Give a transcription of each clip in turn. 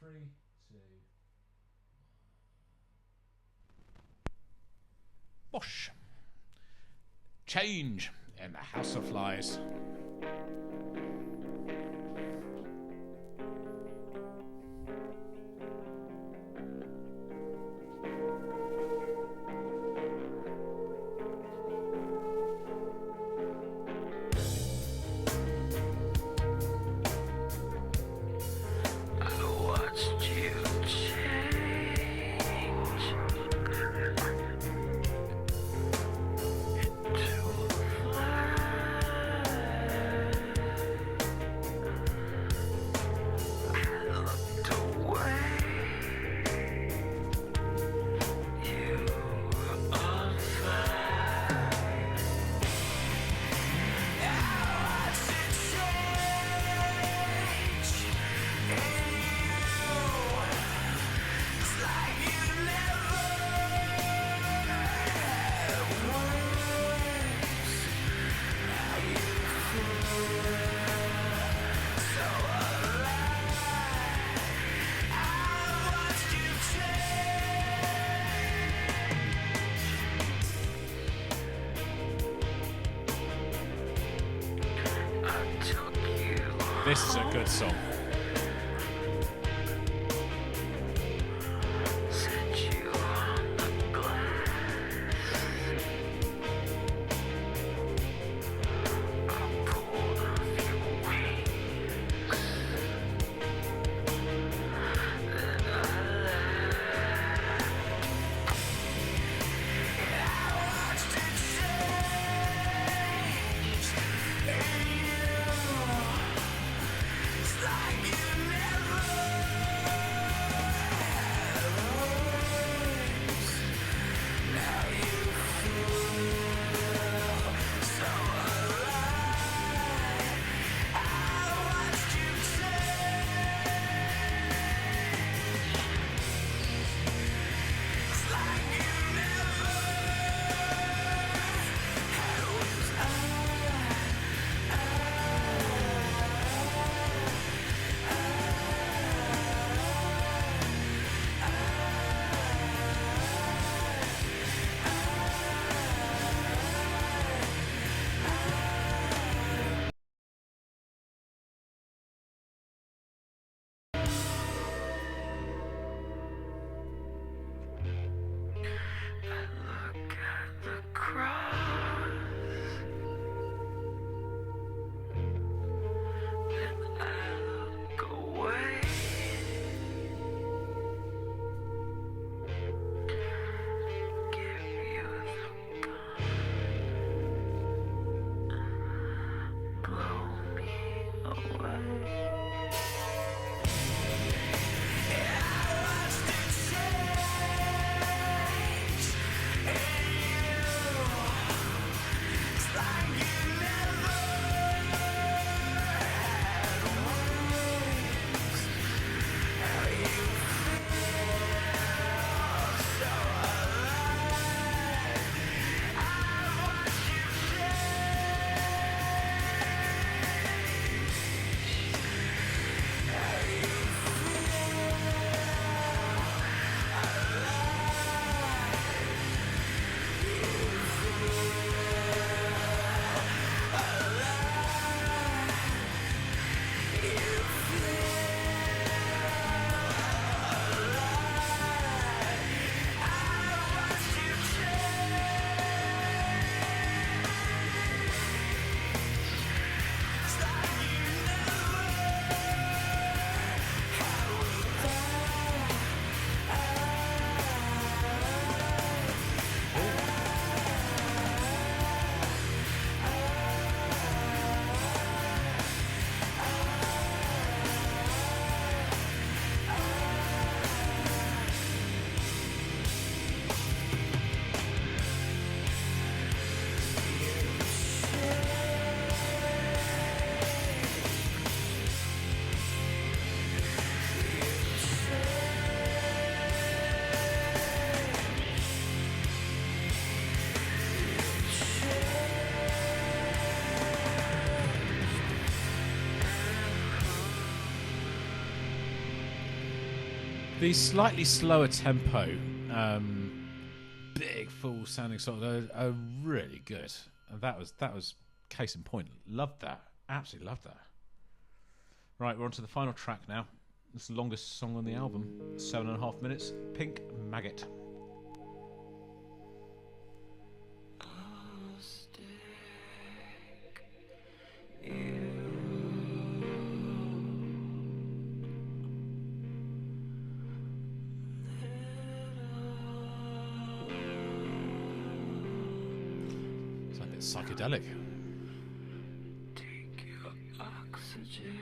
Three, two. Whoosh. Change in the House of Flies. This is a good song. These slightly slower tempo, big full sounding songs are really good. And that was case in point. Loved that. Absolutely loved that. Right, we're on to the final track now. This is the longest song on the album. 7.5 minutes. Pink Maggot. It's like a bit psychedelic. Take your oxygen.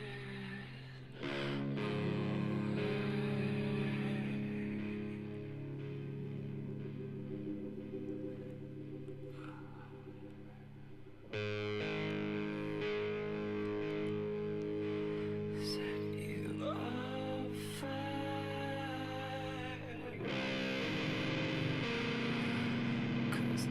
Set you on fire. 'Cause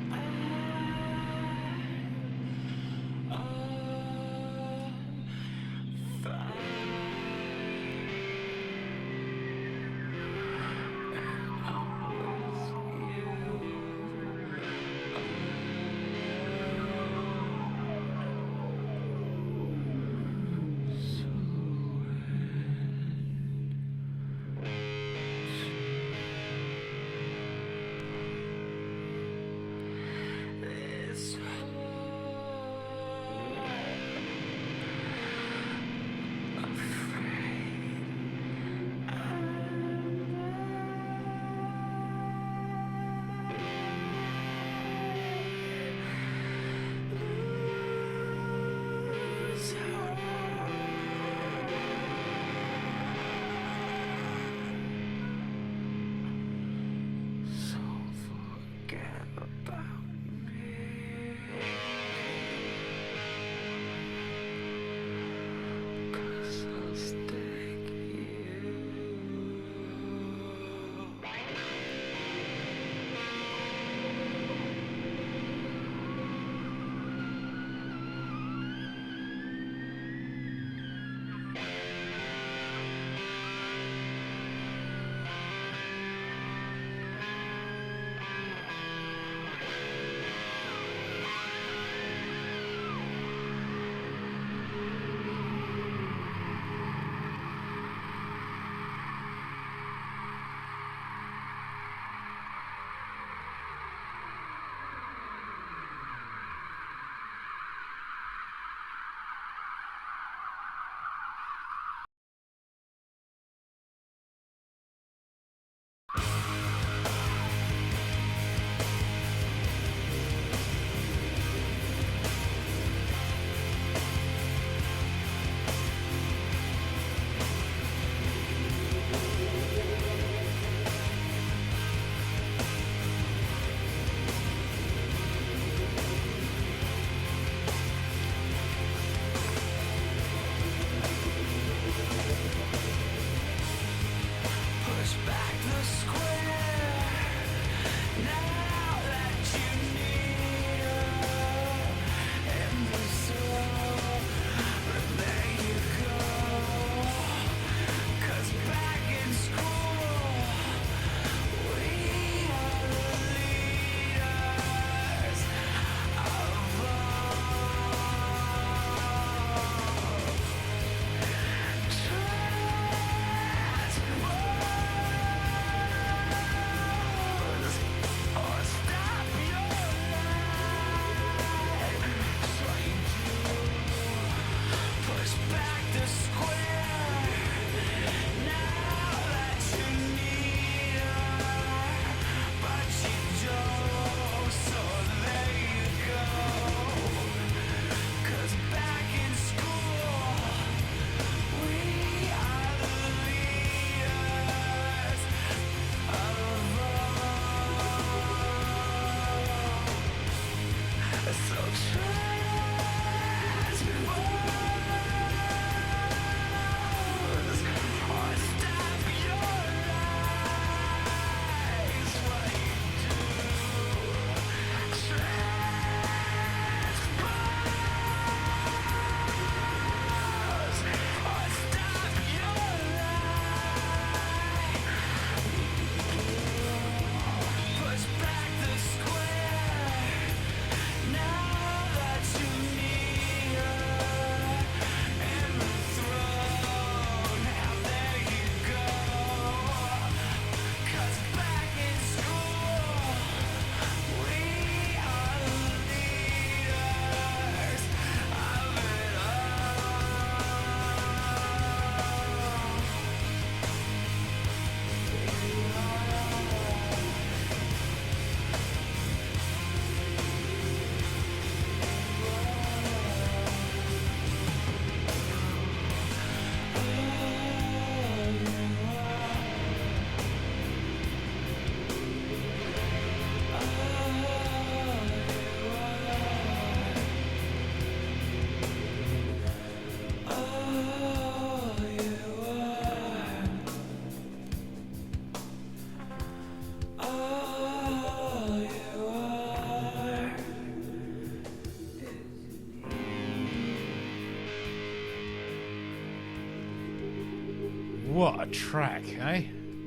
What a track, eh?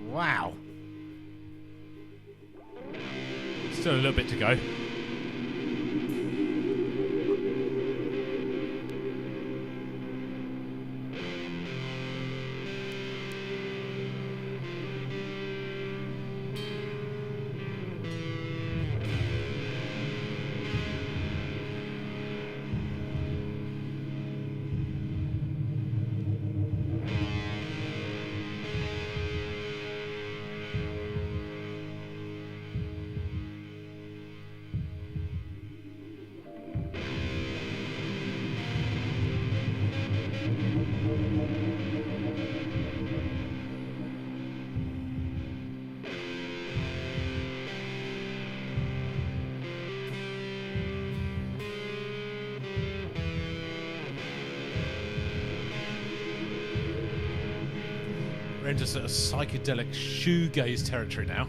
Wow. Still a little bit to go. We're into sort of psychedelic shoegaze territory now.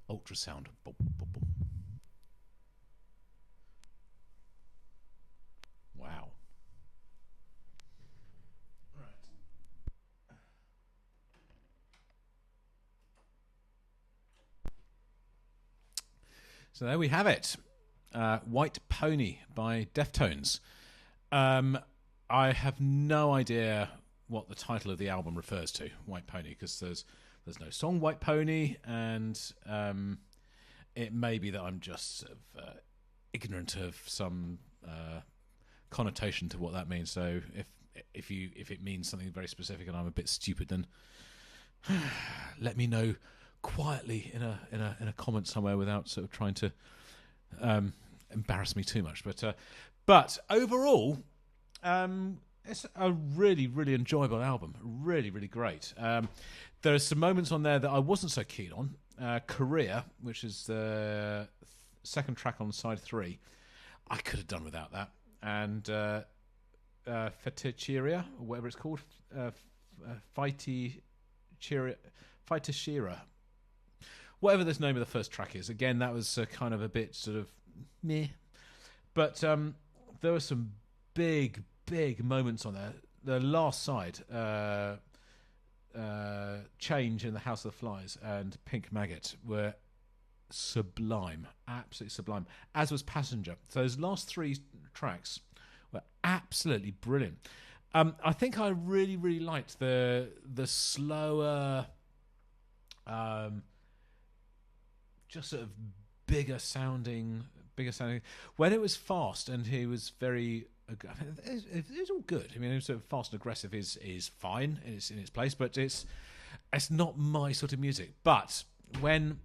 Ultrasound. Boom, boom, boom. Wow. Right. So there we have it. White Pony by Deftones. I have no idea what the title of the album refers to, White Pony, because there's no song White Pony, and it may be that I'm just sort of ignorant of some connotation to what that means. So if it means something very specific and I'm a bit stupid, then let me know quietly in a comment somewhere without sort of trying to embarrass me too much. But overall, it's a really, really enjoyable album. Really, really great. There are some moments on there that I wasn't so keen on. Career, which is the second track on side 3, I could have done without that. And Feticheria, or whatever it's called, Fightashira, whatever the name of the first track is. Again, that was kind of a bit sort of meh. But there were some big moments on there. The last side, Change in the House of the Flies and Pink Maggot, were sublime, absolutely sublime, as was Passenger. So those last 3 tracks were absolutely brilliant. I think I really, really liked the slower, just sort of bigger sounding. When it was fast and he was very, it was all good. I mean, sort of fast and aggressive is fine, and it's in its place, but it's not my sort of music. But when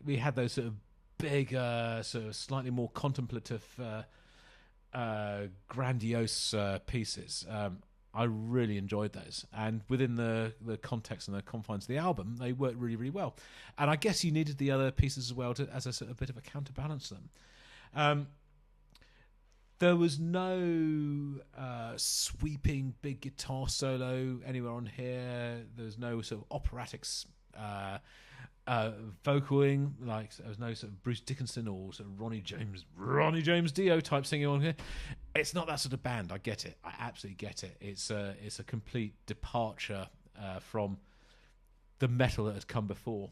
we had those sort of bigger, sort of slightly more contemplative, grandiose pieces, I really enjoyed those. And within the context and the confines of the album, they worked really, really well. And I guess you needed the other pieces as well as a sort of bit of a counterbalance to them. There was no sweeping big guitar solo anywhere on here. There was no sort of operatic vocaling, like there was no sort of Bruce Dickinson or sort of Ronnie James Dio type singing on here. It's not that sort of band. I get it. I absolutely get it. It's a complete departure from the metal that had come before,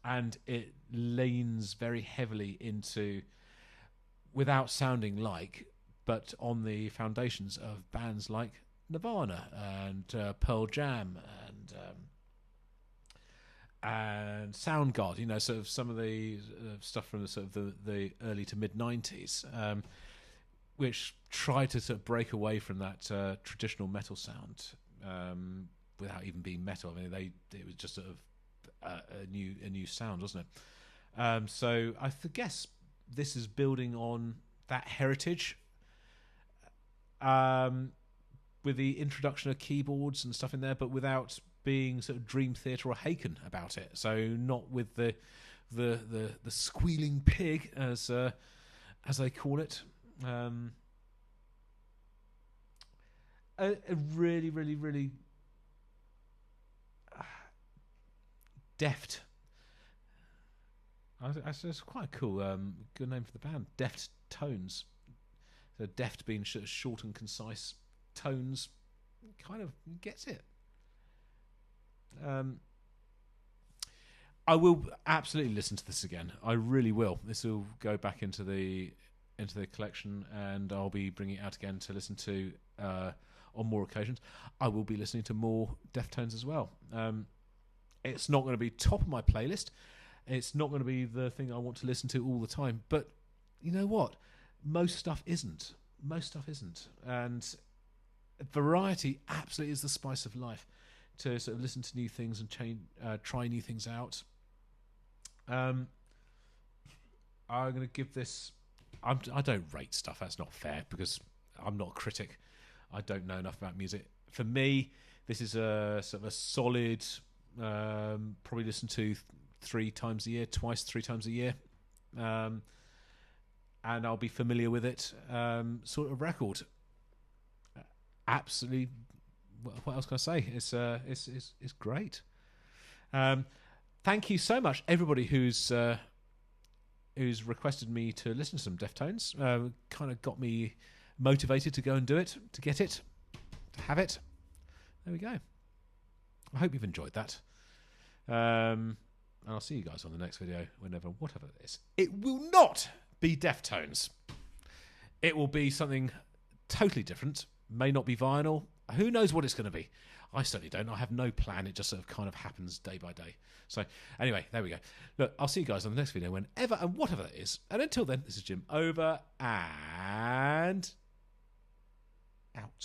and it leans very heavily into, without sounding like, but on the foundations of bands like Nirvana and Pearl Jam and Soundgarden, you know, sort of some of the stuff from the sort of the early to mid 90s, which tried to sort of break away from that traditional metal sound without even being metal. I mean, it was just sort of a new sound, wasn't it? So I guess this is building on that heritage, with the introduction of keyboards and stuff in there, but without being sort of Dream Theater or Haken about it. So not with the squealing pig as they call it. A really, really, really deft. It's quite a cool, good name for the band. Deftones. So deft being short and concise. Tones kind of gets it. I will absolutely listen to this again. I really will. This will go back into the collection, and I'll be bringing it out again to listen to on more occasions. I will be listening to more Deftones as well. It's not going to be top of my playlist. It's not going to be the thing I want to listen to all the time. But you know what? Most stuff isn't. And variety absolutely is the spice of life. To sort of listen to new things and try new things out. I'm going to give this... I don't rate stuff. That's not fair because I'm not a critic. I don't know enough about music. For me, this is a sort of a solid... probably listen to 3 times a year, 3 times a year. And I'll be familiar with it. Sort of record. Absolutely... What else can I say? It's great. Thank you so much, everybody who's requested me to listen to some Deftones. Kind of got me motivated to go and do it, to get it, to have it. There we go. I hope you've enjoyed that. And I'll see you guys on the next video, whatever it is. It will not be Deftones. It will be something totally different. May not be vinyl. Who knows what it's going to be? I certainly don't. I have no plan. It just sort of kind of happens day by day. So anyway, there we go. Look, I'll see you guys on the next video whenever and whatever that is. And until then, this is Jim over and out.